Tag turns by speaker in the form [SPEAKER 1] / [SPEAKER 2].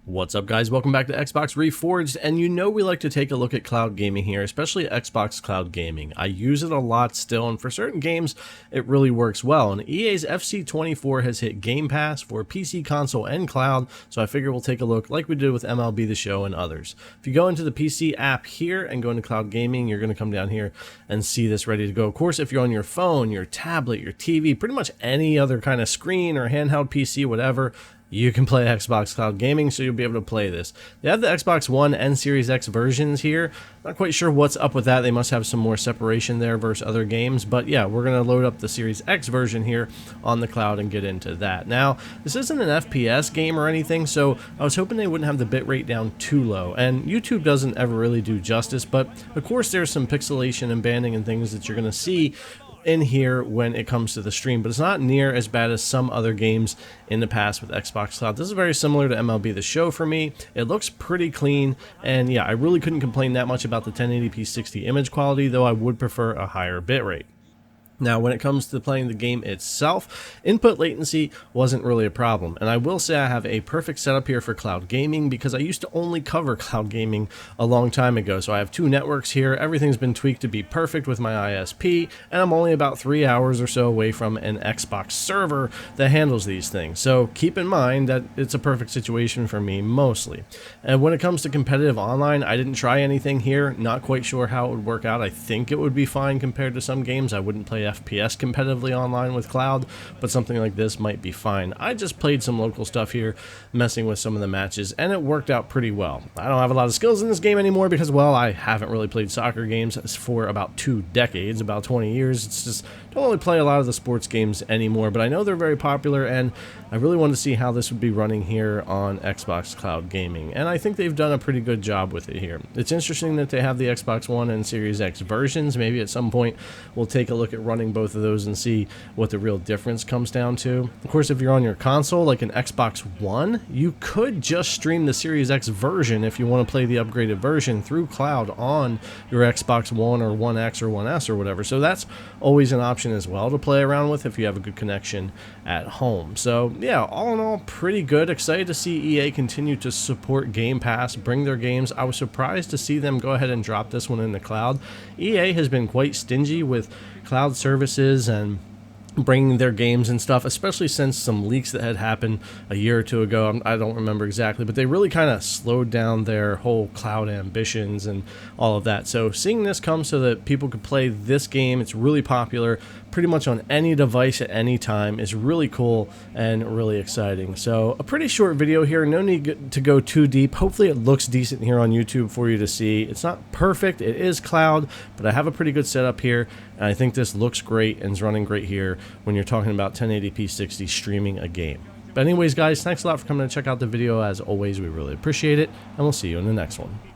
[SPEAKER 1] What's up, guys? Welcome back to Xbox Reforged, and you know we like to take a look at cloud gaming here, especially Xbox Cloud Gaming. I use it a lot still, and for certain games, it really works well. And EA's FC24 has hit Game Pass for PC, console, and cloud, so I figure we'll take a look like we did with MLB The Show and others. If you go into the PC app here and go into Cloud Gaming, you're going to come down here and see this ready to go. Of course, if you're on your phone, your tablet, your TV, pretty much any other kind of screen or handheld PC, whatever, you can play Xbox Cloud Gaming, so you'll be able to play this. They have the Xbox One and Series X versions here. Not quite sure what's up with that. They must have some more separation there versus other games. But yeah, we're going to load up the Series X version here on the cloud and get into that. Now, this isn't an FPS game or anything, so I was hoping they wouldn't have the bitrate down too low. And YouTube doesn't ever really do justice, but of course there's some pixelation and banding and things that you're going to see in here when it comes to the stream, but it's not near as bad as some other games in the past with Xbox Cloud. This is very similar to MLB The Show for me. It looks pretty clean, and yeah, I really couldn't complain that much about the 1080p 60 image quality, though I would prefer a higher bitrate. Now, when it comes to playing the game itself, input latency wasn't really a problem, and I will say I have a perfect setup here for cloud gaming because I used to only cover cloud gaming a long time ago. So I have two networks here, everything's been tweaked to be perfect with my ISP, and I'm only about 3 hours or so away from an Xbox server that handles these things. So keep in mind that it's a perfect situation for me mostly. And when it comes to competitive online, I didn't try anything here, not quite sure how it would work out. I think it would be fine compared to some games. I wouldn't play FPS competitively online with cloud, but something like this might be fine. I just played some local stuff here, messing with some of the matches, and it worked out pretty well. I don't have a lot of skills in this game anymore because, well, I haven't really played soccer games for about 2 decades, about 20 years. It's just, don't really play a lot of the sports games anymore, but I know they're very popular, and I really wanted to see how this would be running here on Xbox Cloud Gaming, and I think they've done a pretty good job with it here. It's interesting that they have the Xbox One and Series X versions. Maybe at some point we'll take a look at running both of those and see what the real difference comes down to. Of course, if you're on your console like an Xbox One, you could just stream the Series X version if you want to play the upgraded version through cloud on your Xbox One or One X or One S or whatever. So that's always an option as well to play around with if you have a good connection at home. So yeah, all in all, pretty good. Excited to see EA continue to support Game Pass, bring their games. I was surprised to see them go ahead and drop this one in the cloud. EA has been quite stingy with cloud services and bringing their games and stuff, especially since some leaks that had happened a year or two ago. I don't remember exactly, but they really kind of slowed down their whole cloud ambitions and all of that. So seeing this come so that people could play this game, it's really popular pretty much on any device at any time, is really cool and really exciting. So a pretty short video here, no need to go too deep. Hopefully it looks decent here on YouTube for you to see. It's not perfect, it is cloud, but I have a pretty good setup here, and I think this looks great and is running great here when you're talking about 1080p 60 streaming a game. But anyways, guys, thanks a lot for coming to check out the video. As always, we really appreciate it, and we'll see you in the next one.